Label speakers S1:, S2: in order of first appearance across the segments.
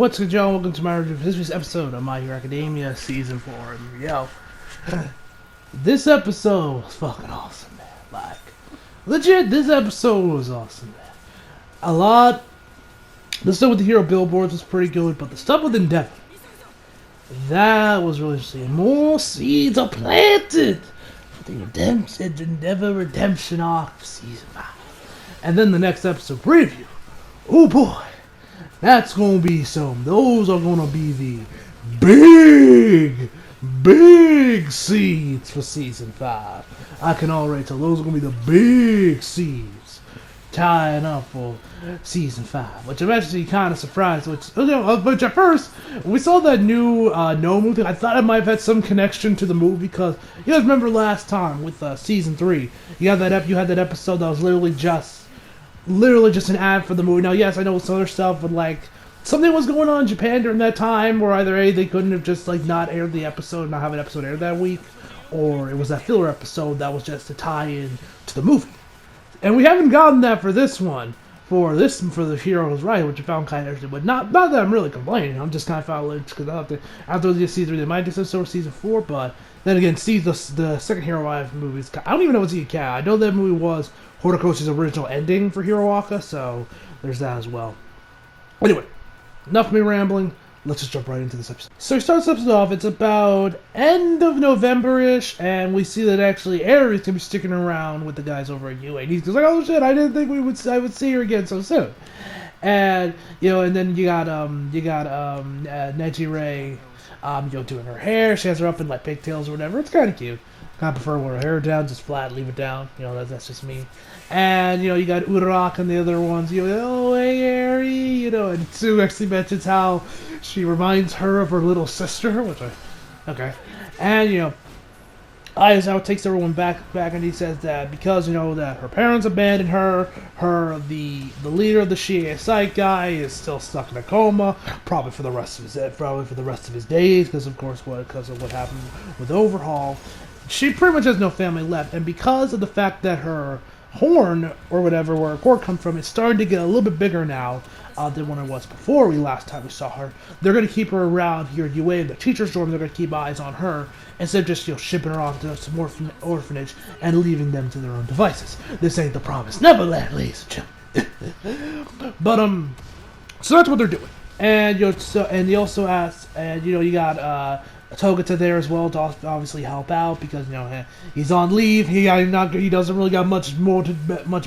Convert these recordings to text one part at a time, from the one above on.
S1: What's good, y'all? Welcome to my review of this week's episode of My Hero Academia Season 4. And yo, this episode was fucking awesome, man. Like, legit, this episode was awesome, man. The stuff with the hero billboards was pretty good, but the stuff with Endeavor, that was really interesting. More seeds are planted for the Endeavor Redemption arc for Season 5. And then the next episode preview. Oh boy. That's gonna be some. Those are gonna be the big seeds for Season 5. I can already tell those are gonna be the big seeds tying up for Season 5. Which I'm actually kind of surprised. Which at first, when we saw that new No movie, I thought it might have had some connection to the movie because you guys remember last time with Season 3, you had that episode that was literally just an ad for the movie. Now, yes, I know some other stuff, but like something was going on in Japan during that time, where either A, they couldn't have just like not aired the episode, not have an episode aired that week, or it was that filler episode that was just to tie in to the movie. And we haven't gotten that for this one, for the Heroes Right, which I found kind of interesting. But not that I'm really complaining. I'm just kind of found it because after season 3, they might do some season 4, but then again, see the second Hero Live movie. I don't even know what's even count. I know that movie was Horikoshi's original ending for Hiroaka, so there's that as well. Anyway, enough of me rambling. Let's just jump right into this episode. So he starts this episode off. It's about end of November-ish, and we see that actually Aries can be sticking around with the guys over at UA. And he's like, "Oh shit! I didn't think I would see her again so soon." And and then you got Nejire, doing her hair. She has her up in like pigtails or whatever. It's kind of cute. I prefer wear her hair down, just flat, leave it down. That's just me. And, you got Uraraka and the other ones. Oh, hey, Eri. And Sue actually mentions how she reminds her of her little sister, okay. And, Aizawa takes everyone back, and he says that because, that her parents abandoned her, the leader of the Shie Site guy is still stuck in a coma, probably for the rest of his days, because of what happened with Overhaul. She pretty much has no family left, and because of the fact that her horn, or whatever, where her core comes from, is starting to get a little bit bigger now than when it was before last time we saw her, they're going to keep her around here at UA, the teacher's dorm. They're going to keep eyes on her, instead of just, shipping her off to some orphanage and leaving them to their own devices. This ain't the promised Neverland, ladies and gentlemen. But, so that's what they're doing. And, and he also asks, and, you got, Togata there as well to obviously help out because he's on leave. He doesn't really got much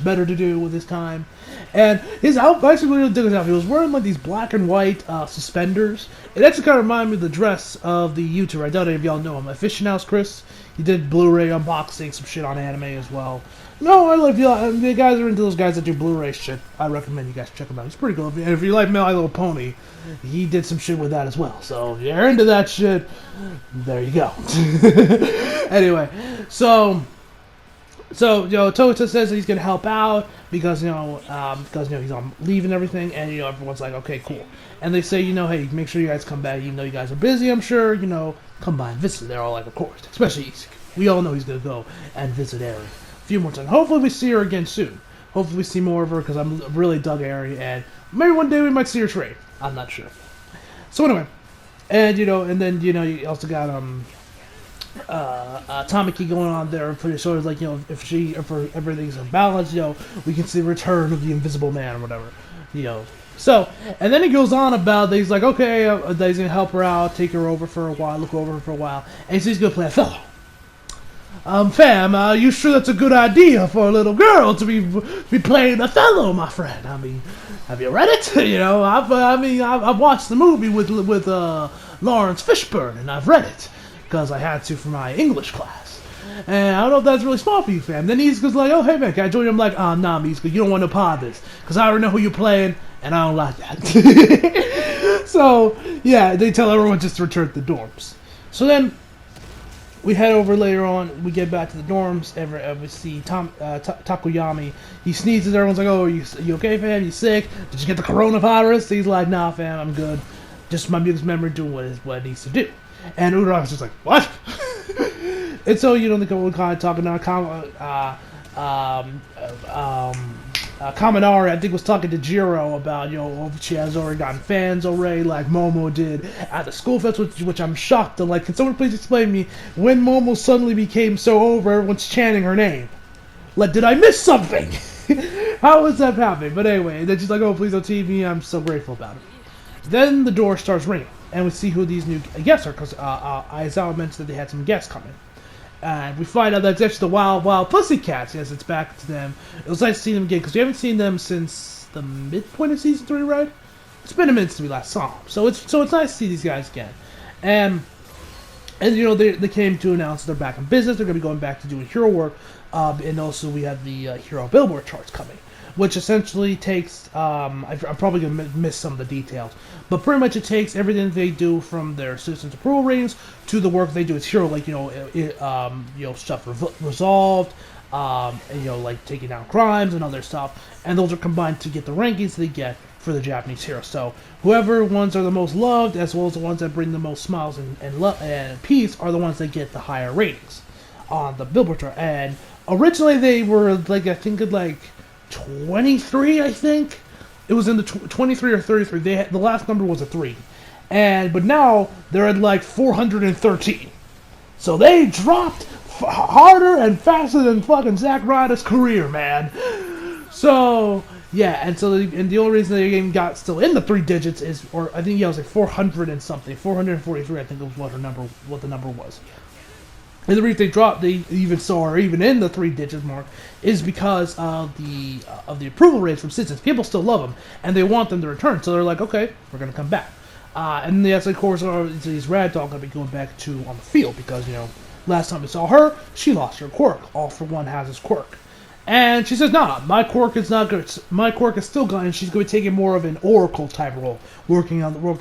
S1: better to do with his time, and his outfit, I actually really did his outfit. He was wearing like these black and white suspenders. It actually kind of reminded me of the dress of the YouTuber. I don't know if y'all know him, Aficionados Chris. He did Blu-ray unboxing, some shit on anime as well. No, I love y'all. The guys are into those guys that do Blu-ray shit. I recommend you guys check him out. He's pretty cool. And if you like My Little Pony, he did some shit with that as well. So if you're into that shit, there you go. Anyway, so Togata says that he's gonna help out because he's on leave and everything, and everyone's like, okay, cool. And they say, hey, make sure you guys come back, even though you guys are busy. I'm sure, come by and visit. They're all like, of course, especially Isuki. We all know he's gonna go and visit Eri a few more times. Hopefully we see her again soon. Hopefully we see more of her because I'm really dug Eri, and maybe one day we might see her trade. I'm not sure. So anyway, and and then you also got Tamaki going on there for sort of like if everything's in balance, we can see the return of the Invisible Man or whatever, So, and then he goes on about that he's like, okay, that he's gonna help her out, take her over for a while, look over her for a while, and so he's gonna play a fellow. Fam, you sure that's a good idea for a little girl to be playing Othello, my friend? I mean, have you read it? I've watched the movie with Lawrence Fishburne, and I've read it because I had to for my English class. And I don't know if that's really smart for you, fam. Then he's just like, oh, hey man, can I join you? I'm like, nah, me, you don't want no part of this because I already know who you're playing, and I don't like that. So yeah, they tell everyone just to return to the dorms. So then we head over later on. We get back to the dorms. We see Takoyami. He sneezes. Everyone's like, "Oh, you okay, fam? You sick? Did you get the coronavirus?" He's like, "Nah, fam, I'm good. Just my music's memory doing what it needs to do." And Uraraka's just like, "What?" And so they go kind of talking now. Kaminari, I think, was talking to Jiro about, she has already gotten fans already, like Momo did at the school fest, which I'm shocked. Like, can someone please explain me when Momo suddenly became so over, everyone's chanting her name? Like, did I miss something? How is that happening? But anyway, then she's like, oh, please don't tease me. I'm so grateful about it. Then the door starts ringing, and we see who these new guests are, because Aizawa mentioned that they had some guests coming. And we find out that it's actually the Wild Wild Pussycats. Yes, it's back to them. It was nice to see them again, because we haven't seen them since the midpoint of Season 3, right? It's been a minute since we last saw them. So it's nice to see these guys again. And they came to announce they're back in business. They're going to be going back to doing hero work. And also we have the hero billboard charts coming, which essentially takes, I'm probably going to miss some of the details, but pretty much it takes everything they do from their citizens approval ratings to the work they do as hero, like, stuff resolved, like taking down crimes and other stuff, and those are combined to get the rankings they get for the Japanese heroes. So whoever ones are the most loved, as well as the ones that bring the most smiles and peace, are the ones that get the higher ratings on the billboard chart. And originally they were, like, I think, 23, I think. It was in the 23 or 33. The last number was a 3. But now they're at 413. So they dropped harder and faster than fucking Zack Ryder's career, man. So, yeah, and the only reason the game got still in the 3 digits is, or I think it was 400 and something. 443, I think was what the number was. And the reason they even in the 3 digits mark is because of the approval rates from citizens. People still love them, and they want them to return. So they're like, okay, we're going to come back. And yes, of course, these Ragdoll going to be going back to on the field because, last time we saw her, she lost her quirk. All for One has his quirk. And she says, nah, my quirk is not good. My quirk is still gone, and she's going to be taking more of an Oracle type role, working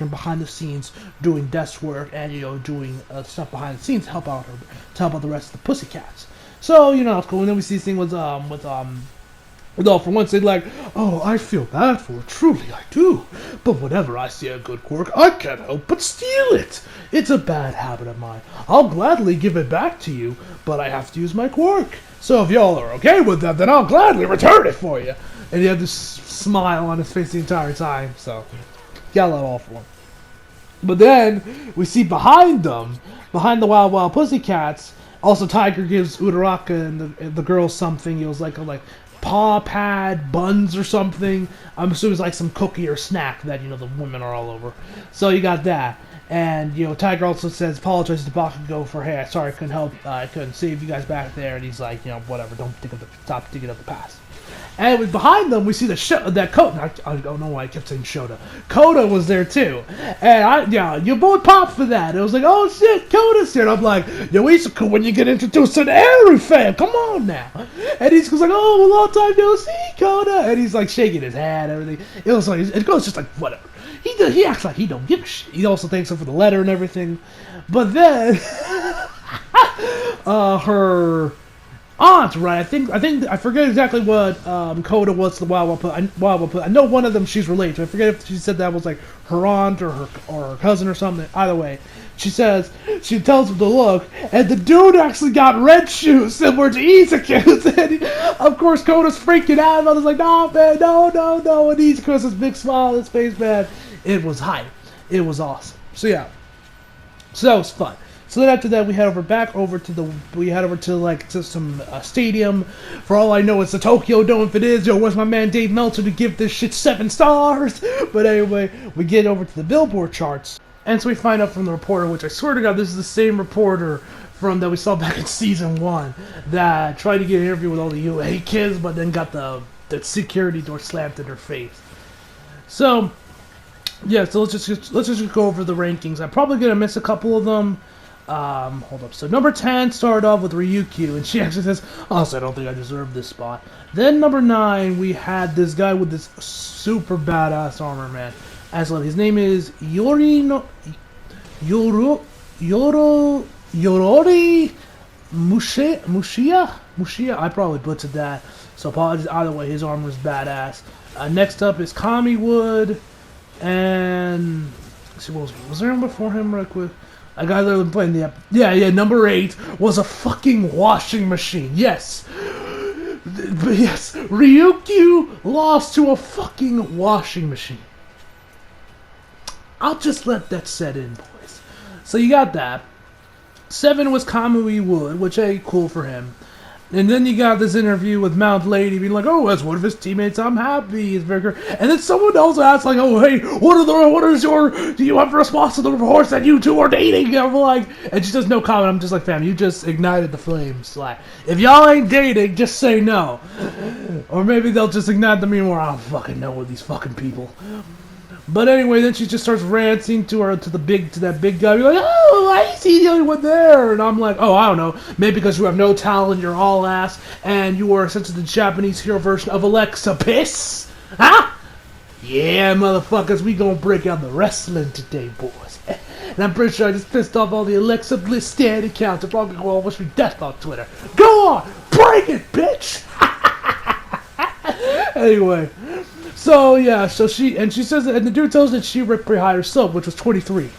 S1: behind the scenes, doing desk work, and doing stuff behind the scenes to help out the rest of the Pussycats. So it's cool. And then we see this thing with All for One. They're like, oh, I feel bad for her, truly I do. But whenever I see a good quirk, I can't help but steal it. It's a bad habit of mine. I'll gladly give it back to you, but I have to use my quirk. So if y'all are okay with that, then I'll gladly return it for you. And he had this smile on his face the entire time. So, gotta love All for One. But then, we see behind them, behind the Wild Wild Pussycats, also Tiger gives Uraraka and the girls something. It was like paw pad, buns or something. I'm assuming it's like some cookie or snack that, the women are all over. So you got that. And, Tiger also says, apologizes to Bakugo for, hey, sorry, I couldn't help, I couldn't save you guys back there. And he's like, whatever, stop digging up the past. And behind them, we see that Kota. I don't know why I kept saying Shota. Kota was there too. And you both popped for that. It was like, oh shit, Kota's here. And I'm like, yo, it's cool when you get introduced to the Eri fam. Come on now. And he's like, oh, long time no see, Kota. And he's like shaking his head and everything. It goes just like, whatever. He acts like he don't give a shit. He also thanks her for the letter and everything. But then, her aunt, right? I forget exactly what Kota was to the Wild Wild. I know one of them she's related to. I forget if she said that was like her aunt or her cousin or something. Either way, she tells him to look, and the dude actually got red shoes similar to Izuku's. And of course, Kota's freaking out. And I was like, no, man, no. And Izuku has this big smile on his face, man. It was hype. It was awesome. So yeah, so that was fun. So then after that, we head over to some stadium. For all I know, it's the Tokyo Dome. If it is, where's my man Dave Meltzer to give this shit 7 stars? But anyway, we get over to the billboard charts. And so we find out from the reporter, which I swear to God, this is the same reporter that we saw back in Season 1, that tried to get an interview with all the UA kids, but then got the security door slammed in her face. So, yeah, so let's just go over the rankings. I'm probably going to miss a couple of them. Hold up. So number 10 started off with Ryukyu, and she actually says, honestly, I don't think I deserve this spot. Then number 9, we had this guy with this super badass armor, man. His name is Yorori Mushia. I probably butchered that, so apologies either way. His armor is badass. Next up is Kamiwood, and let's see, was there one before him real quick? A guy that was playing the... Yeah, number 8 was a fucking washing machine. Yes! But yes, Ryukyu lost to a fucking washing machine. I'll just let that set in, boys. So you got that. 7 was Kamui Wood, which, hey, cool for him. And then you got this interview with Mount Lady being like, oh, as one of his teammates, I'm happy. He's very good. And then someone else asks, like, oh, hey, do you have a response to the reports that you two are dating? And I'm like, and she does no comment. I'm just like, fam, you just ignited the flames. Like, if y'all ain't dating, just say no. Or maybe they'll just ignite the meme where I don't fucking know with these fucking people. But anyway, then she just starts ranting to that big guy. You're like, oh, why is he the only one there? And I'm like, oh, I don't know. Maybe because you have no talent, you're all ass, and you are essentially the Japanese hero version of Alexa Bliss. Huh? Yeah, motherfuckers, we gonna break out the wrestling today, boys. And I'm pretty sure I just pissed off all the Alexa Bliss stand accounts. They're probably gonna wish me death on Twitter. Go on, break it, bitch. Anyway. So, yeah, she says that, and the dude tells that she ripped pretty high herself, which was 23.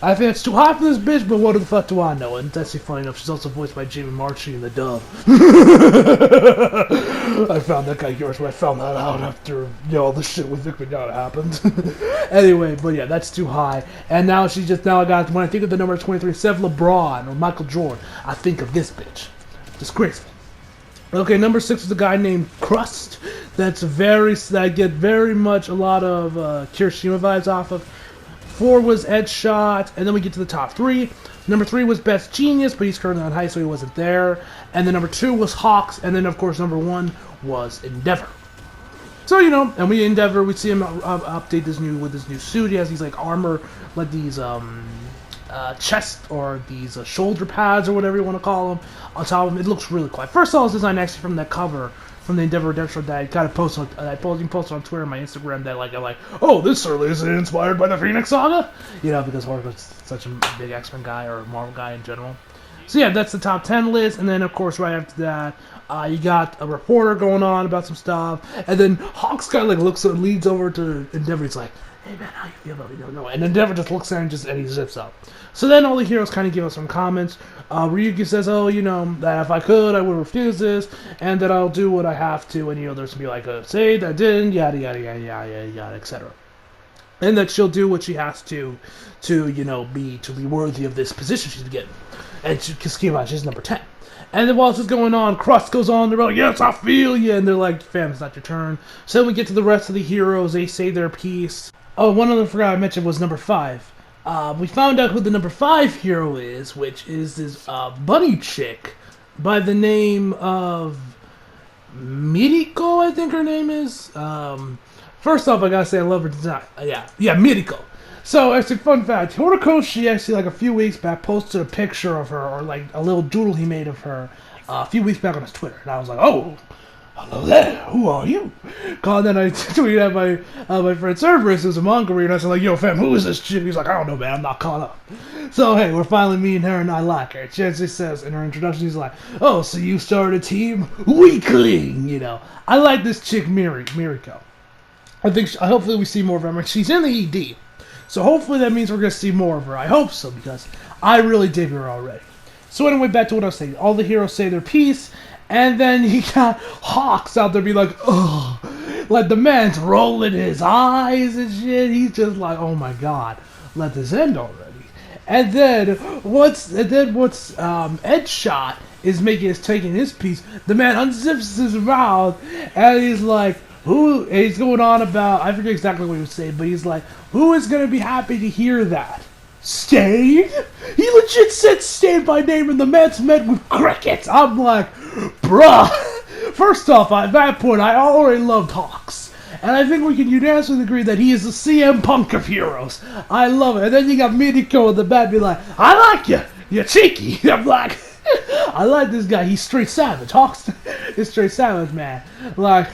S1: I think it's too high for this bitch, but what the fuck do I know? And that's actually funny enough, she's also voiced by Jamie Marchi in the dub. I found that guy yours when I found that out after, all the shit with Vic Mignogna happened. Anyway, but yeah, that's too high. And now when I think of the number 23, Sev LeBron or Michael Jordan, I think of this bitch. Disgraceful. Okay, number 6 is a guy named Crust. I get very much a lot of Kirishima vibes off of. 4 was Ed Shot, and then we get to the top 3. Number 3 was Best Genius, but he's currently on high, so he wasn't there. And then number 2 was Hawks, and then of course number 1 was Endeavor. So and we see him update this new suit. He has these like armor, like these chest or these shoulder pads or whatever you want to call them on top of him. It looks really cool. First I saw this design actually from that cover from the Endeavor Redemption that I kind of posted on Twitter and my Instagram that I'm like, oh, this certainly is inspired by the Phoenix Saga, because Horiko's such a big X-Men guy or Marvel guy in general. So yeah, that's the top 10 list, and then of course right after that, you got a reporter going on about some stuff, and then Hawks kind of leads over to Endeavor. He's like, hey man, how you feel about it? No, no. And Endeavor just looks at him and he zips up. So then all the heroes kind of give us some comments. Ryuki says, oh, that if I could, I would refuse this, and that I'll do what I have to, and there's gonna be like a say that I didn't, yada yada yada yada yada, etc. And that she'll do what she has to be worthy of this position she's getting. And because keep in mind, she's number 10. And then while this is going on, Crust goes on, they're like, yes, I feel you, and they're like, fam, it's not your turn. So then we get to the rest of the heroes, they say their piece. Oh, one of them I forgot I mentioned was number 5. We found out who the number 5 hero is, which is this bunny chick by the name of Miriko, I think her name is. First off, I gotta say I love her design. Yeah, Miriko. So, actually, fun fact, Horikoshi actually, like a few weeks back, posted a picture of her, or like a little doodle he made of her, a few weeks back on his Twitter. And I was like, oh, hello there, who are you? And then I tweeted at my friend Cerberus, who's a manga reader, and I said, like, yo, fam, who is this chick? He's like, I don't know, man, I'm not caught up. So, hey, we're finally meeting her, and I like her. She says in her introduction, she's like, oh, so you started a team? Weakling, I like this chick, Miriko. Hopefully we see more of her. She's in the ED. So hopefully that means we're going to see more of her. I hope so, because I really dig her already. So anyway, back to what I was saying. All the heroes say their piece, and then you got Hawks out there be like, ugh. Like the man's rolling his eyes and shit. He's just like, oh my god, let this end already. And then once Ed Shot is taking his piece, the man unzips his mouth and he's like, he's going on about, I forget exactly what he was saying, but he's like, who is going to be happy to hear that? Stain? He legit said Stain by name and the man's met with crickets. I'm like, bruh. First off, at that point, I already loved Hawks. And I think we can unanimously agree that he is the CM Punk of heroes. I love it. And then you got Miriko in the back be like, I like you. You're cheeky. I'm like, I like this guy. He's straight savage. Hawks is straight savage, man. Like,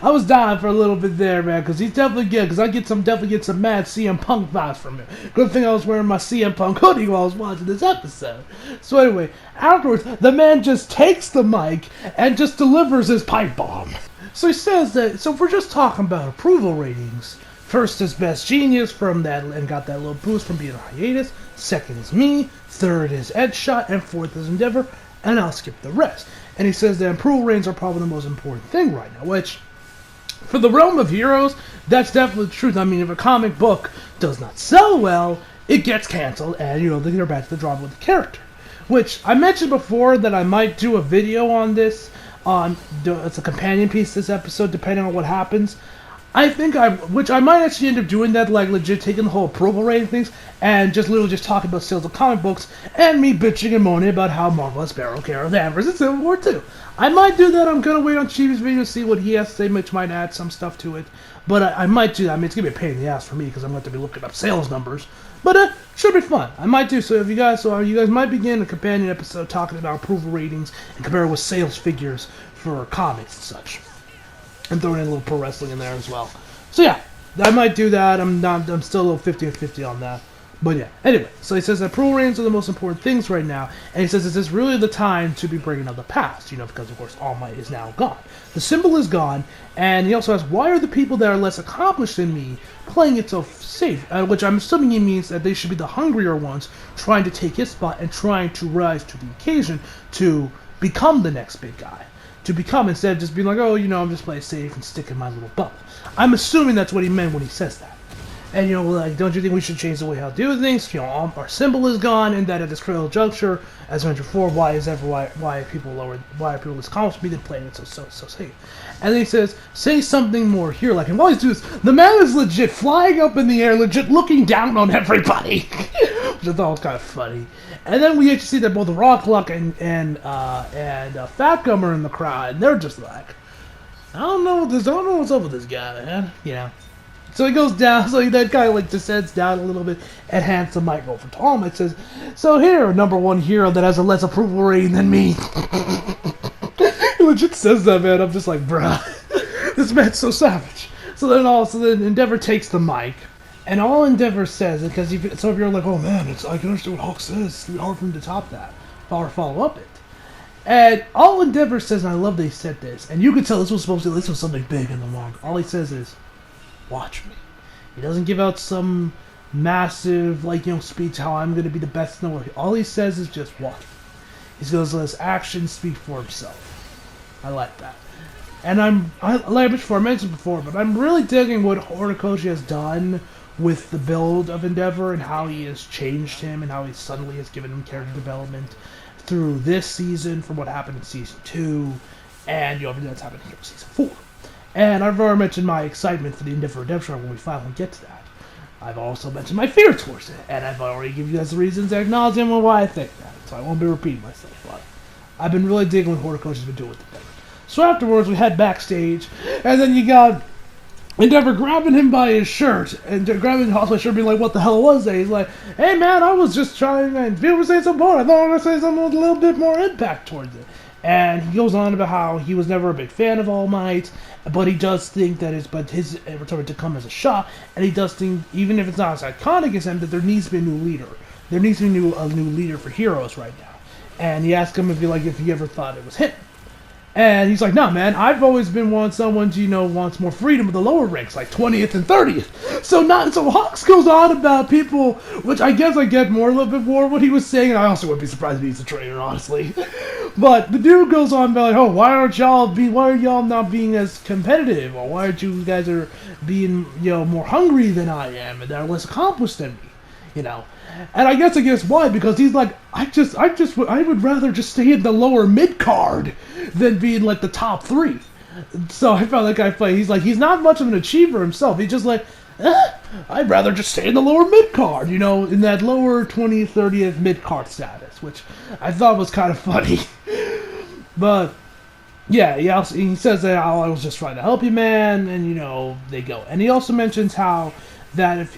S1: I was dying for a little bit there, man, because he's definitely good, because I definitely get some mad CM Punk vibes from him. Good thing I was wearing my CM Punk hoodie while I was watching this episode. So anyway, afterwards, the man just takes the mic and just delivers his pipe bomb. So he says that, so if we're just talking about approval ratings, first is Best Genius from that, and got that little boost from being on hiatus. Second is me. Third is Ed Shot, and fourth is Endeavor. and I'll skip the rest. And he says that approval ratings are probably the most important thing right now, which, for the realm of heroes, that's definitely the truth. I mean, if a comic book does not sell well, it gets canceled, and, they're back to the drama with the character. Which, I mentioned before that I might do a video on this, it's a companion piece this episode, depending on what happens. Which I might actually end up doing that, like legit taking the whole approval rating things and just literally just talking about sales of comic books and me bitching and moaning about how Marvel has Sparrow, Carol Danvers, and Civil War 2. I might do that. I'm gonna wait on Chibi's video to see what he has to say, which might add some stuff to it. But I might do that. I mean, it's gonna be a pain in the ass for me because I'm going to be looking up sales numbers. But should be fun. I might do so. If you guys might begin a companion episode talking about approval ratings and compare it with sales figures for comics and such, and throwing in a little pro wrestling in there as well. So yeah, I might do that. I'm still a little 50-50 on that. But yeah, anyway, so he says that approval ratings are the most important things right now, and he says this is really the time to be bringing up the past, because of course All Might is now gone. The symbol is gone, and he also asks, why are the people that are less accomplished than me playing it so safe? Which I'm assuming he means that they should be the hungrier ones, trying to take his spot and trying to rise to the occasion to become the next big guy. To become, instead of just being like, I'm just playing safe and stick in my little bubble. I'm assuming that's what he meant when he says that. And, don't you think we should change the way how we do things? Our symbol is gone, and that at this critical juncture, as mentioned before, why are people less accomplished me than playing it so safe? And then he says, say something more here, like, and while he's doing this, the man is legit flying up in the air, legit looking down on everybody, which I thought was kind of funny. And then we actually see that both Rockluck and Fat Gum are in the crowd, and they're just like, I don't know what's up with this guy, man, So he goes down, so that guy descends down a little bit and hands the mic over to him. It says, so here, number one hero that has a less approval rating than me. He legit says that, man. I'm just like, bruh, this man's so savage. So then Endeavor takes the mic, and all Endeavor says, because some of you are like, oh man, I can understand what Hulk says. It's hard for him to top that, or follow up it. And all Endeavor says, and I love they said this, and you can tell this was something big in the manga. All he says is, watch me. He doesn't give out some massive, speech how I'm going to be the best in the world. All he says is just watch me. He goes, let his actions speak for himself. I like that. And like I mentioned before, but I'm really digging what Horikoshi has done with the build of Endeavor and how he has changed him and how he suddenly has given him character development through this season from what happened in Season 2 and everything that's happened here in Season 4. And I've already mentioned my excitement for the Endeavor Redemption arc when we finally get to that. I've also mentioned my fear towards it, and I've already given you guys the reasons ad nauseam on why I think that, so I won't be repeating myself, but I've been really digging what Horikoshi's been doing with Endeavor. So afterwards, we head backstage, and then you got Endeavor grabbing him by his shirt, and grabbing Hosway's shirt, being like, what the hell was that? He's like, hey man, I was just trying, and people were saying something more. I thought I was going to say something with a little bit more impact towards it. And he goes on about how he was never a big fan of All Might, but he does think that his return to come as a shot, and he does think, even if it's not as iconic as him, that there needs to be a new leader. There needs to be a new leader for heroes right now. And he asked him if he ever thought it was him. And he's like, nah, man, I've always been someone who, wants more freedom with the lower ranks, like 20th and 30th. So Hawks goes on about people, which I guess I get a little bit more what he was saying, and I also wouldn't be surprised if he's a traitor, honestly. But the dude goes on about, like, why are y'all not being as competitive? Or why aren't you guys being, more hungry than I am, and are less accomplished than me, And I guess why, because he's like, I would rather just stay in the lower mid-card than be in, the top 3. So I found that guy funny. He's like, he's not much of an achiever himself. He's just like, I'd rather just stay in the lower mid-card, in that lower 20th, 30th mid-card status, which I thought was kind of funny. But, yeah, he says that I was just trying to help you, man, and, they go. And he also mentions how that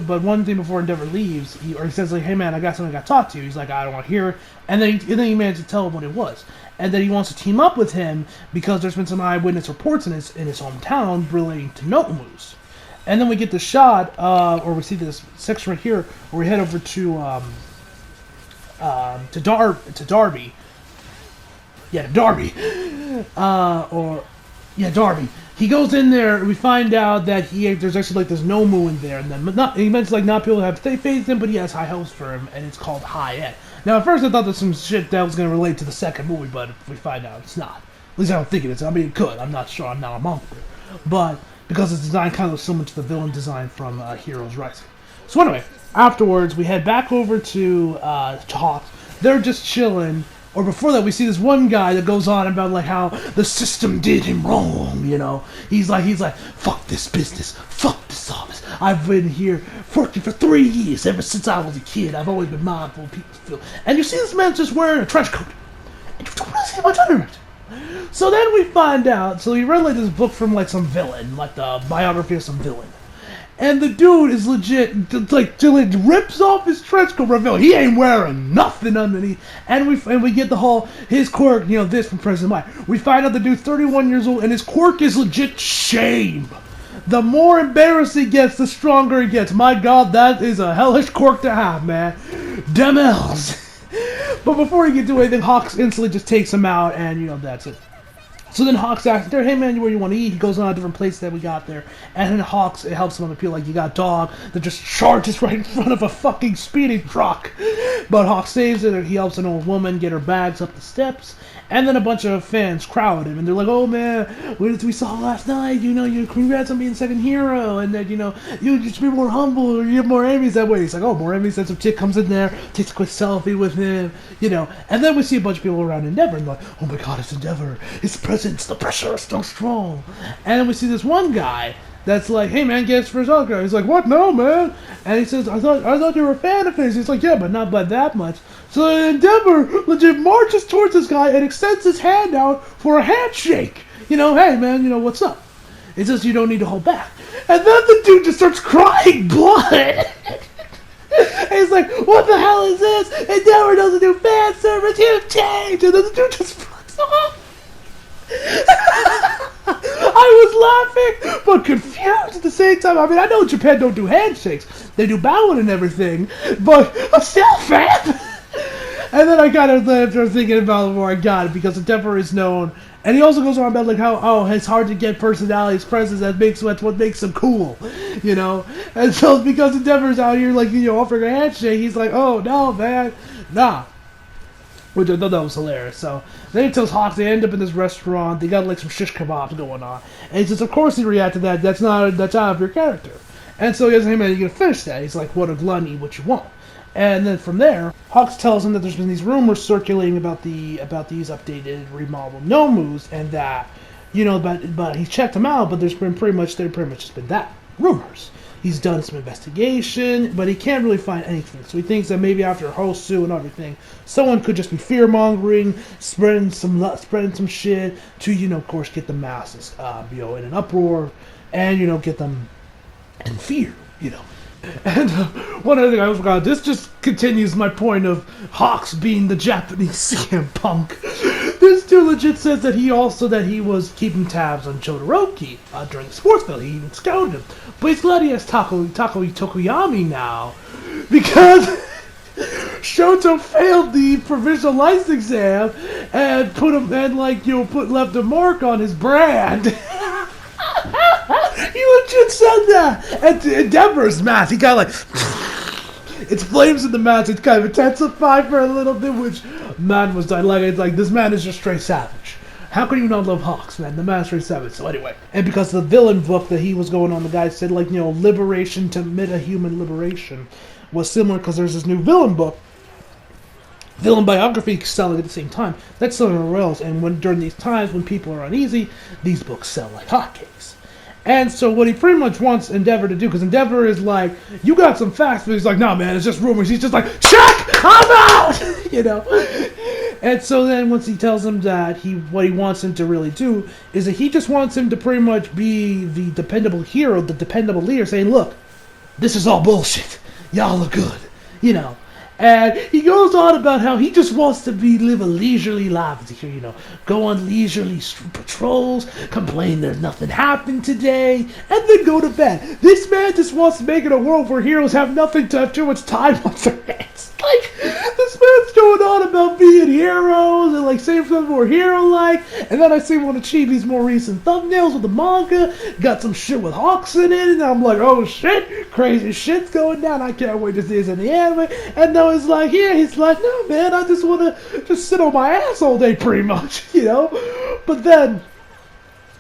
S1: but one thing before Endeavor leaves, he says, like, hey man, I got something I got to talk to you. He's like, I don't want to hear it. And then he managed to tell him what it was. And then he wants to team up with him because there's been some eyewitness reports in his hometown relating to Notemoose. And then we get the shot, or we see this section right here, where we head over to Darby. Yeah, Darby. Darby. He goes in there, and we find out that there's actually this Nomu in there, and then he mentions not people have faith in him, but he has high hopes for him, and it's called High End. Now, at first I thought there was some shit that was going to relate to the second movie, but we find out it's not. At least I don't think it is. I mean, it could. I'm not sure. I'm not a monster. But because it's designed kind of similar to the villain design from Heroes Rising. So anyway, afterwards, we head back over to Hawks. They're just chilling. Or before that, we see this one guy that goes on about like how the system did him wrong, you know. He's like, fuck this business, fuck this office. I've been here working for 3 years, ever since I was a kid. I've always been mindful of people's feelings. And you see this man just wearing a trench coat. And you don't really see much under it. So then we find out, so he read like this book from like some villain, like the biography of some villain. And the dude is legit, like, till it rips off his trench coat reveal. He ain't wearing nothing underneath. And we get the whole, his quirk, you know, this from President Mike. We find out the dude's 31 years old, and his quirk is legit shame. The more embarrassed he gets, the stronger he gets. My God, that is a hellish quirk to have, man. Demels. But before he can do anything, Hawks instantly just takes him out, and, you know, that's it. So then Hawks asks, hey man, where you want to eat? He goes on a different place that we got there. And then Hawks, it helps him appeal like you got dog that just charges right in front of a fucking speeding truck. But Hawks saves it, and he helps an old woman get her bags up the steps. And then a bunch of fans crowd him, and they're like, oh man, we saw last night, you know, you congrats on being second hero, and then, you know, you should be more humble, or you have more enemies that way. He's like, oh, more enemies, then some chick comes in there, takes a quick selfie with him, you know, and then we see a bunch of people around Endeavor, and like, oh my God, it's Endeavor, his presence, the pressure is so strong. And then we see this one guy that's like, hey man, get his first autograph. He's like, what? No, man. And he says, I thought you were a fan of his. He's like, yeah, but not by that much. So Endeavor legit marches towards this guy and extends his hand out for a handshake. You know, hey man, you know, what's up? It's just you don't need to hold back. And then the dude just starts crying blood. And he's like, what the hell is this? Endeavor doesn't do fan service, you've changed. And then the dude just fucks off. I was laughing, but confused at the same time. I mean, I know Japan don't do handshakes. They do bowing and everything, but I'm still fan. And then I kind of started thinking about it more. I got it, because Endeavor is known. And he also goes on about like how, oh, it's hard to get personalities, presence, that's what makes him cool, you know? And so because Endeavor's out here, like, you know, offering a handshake, he's like, oh, no, man, nah. Which I thought that was hilarious. So then he tells Hawks they end up in this restaurant. They got like some shish kebabs going on, and he says, "Of course he reacted to that. That's out of your character." And so he goes, "Hey man, you gonna finish that?" He's like, "What a gluttony, what you want?" And then from there, Hawks tells him that there's been these rumors circulating about these updated, remodeled Nomus, and that, you know, but he's checked them out, but they've pretty much just been that rumors. He's done some investigation, but he can't really find anything. So he thinks that maybe after Hosu and everything, someone could just be fear-mongering, spreading some shit to, you know, of course, get the masses, you know, in an uproar, and, you know, get them in fear, you know. And one other thing I forgot, this just continues my point of Hawks being the Japanese CM Punk. This dude legit says that he was keeping tabs on Jodoroki during the sports bill. He even scouted him. But he's glad he has Tokoyami now, because Shoto failed the provisional license exam and left a mark on his brand. He legit said that at Endeavor's match. He got like, it's flames in the match. It's kind of intensified for a little bit, which man was like this man is just straight savage. How can you not love Hawks, man? The man is straight savage. So anyway, and because the villain book that he was going on, the guy said like, you know, liberation to meta-human liberation was similar, because there's this new villain book. Villain biography selling at the same time. That's selling on rails, and during these times when people are uneasy, these books sell like hotcakes. And so what he pretty much wants Endeavor to do, because Endeavor is like, you got some facts, but he's like, nah man, it's just rumors. He's just like, check, I'm out, you know. And so then once he tells him that what he wants him to really do is that he just wants him to pretty much be the dependable hero, the dependable leader, saying, look, this is all bullshit. Y'all are good, you know. And he goes on about how he just wants to live a leisurely life as a hero, you know, go on leisurely patrols, complain there's nothing happened today, and then go to bed. This man just wants to make it a world where heroes have nothing to have too much time on their hands. Like, this man's going on about being heroes and like saying something more hero-like, and then I see one of Chibi's more recent thumbnails with the manga, got some shit with Hawks in it, and I'm like, oh shit, crazy shit's going down, I can't wait to see this in the anime. And then it's like, yeah, he's like, no man, I just want to just sit on my ass all day pretty much, you know? But then,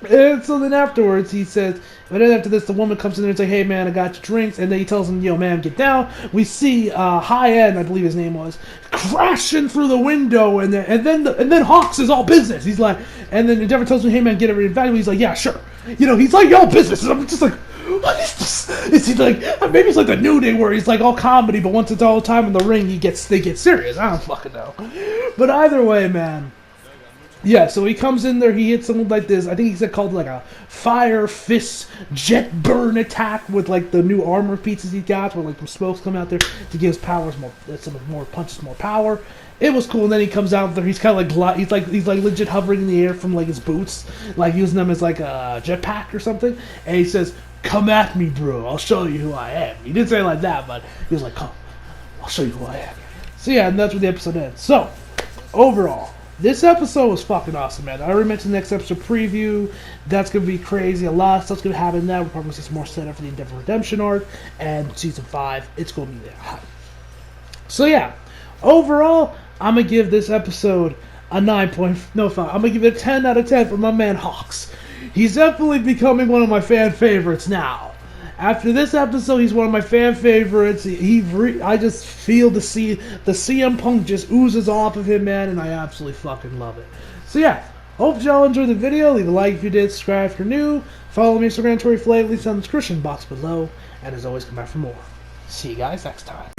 S1: and so then afterwards he says, but then after this the woman comes in there and says, hey man, I got your drinks, and then he tells him, yo man, get down. We see High End, I believe his name was, crashing through the window, and then Hawks is all business. He's like, and then Endeavor tells me, hey man, get everything back. He's like, yeah, sure. You know, he's like, yo, business. And I'm just like, what is this? Is he like, maybe it's like the New Day where he's like all comedy, but once it's all the time in the ring, they get serious. I don't fucking know. But either way, man. Yeah, so he comes in there, he hits someone like this, I think he said called like a fire fist jet burn attack with like the new armor pieces he got, where like the smokes come out there to give his powers more punches, more power. It was cool, and then he comes out there, he's kind of like, he's like legit hovering in the air from like his boots, like using them as like a jetpack or something, and he says, come at me bro, I'll show you who I am. He didn't say it like that, but he was like, come, I'll show you who I am. So yeah, and that's where the episode ends. So, overall, this episode was fucking awesome, man. I already mentioned the next episode preview. That's going to be crazy. A lot of stuff's going to happen in that. We're probably going to see some more setup for the Endeavor Redemption arc. And Season 5, it's going to be there. So, yeah. Overall, I'm going to give this episode a 9.5. I'm going to give it a 10 out of 10 for my man Hawks. He's definitely becoming one of my fan favorites now. After this episode, he's one of my fan favorites. I just feel the CM Punk just oozes off of him, man, and I absolutely fucking love it. So yeah, hope y'all enjoyed the video. Leave a like if you did, subscribe if you're new. Follow me on Instagram, Tori Flag, leave down in the description box below. And as always, come back for more. See you guys next time.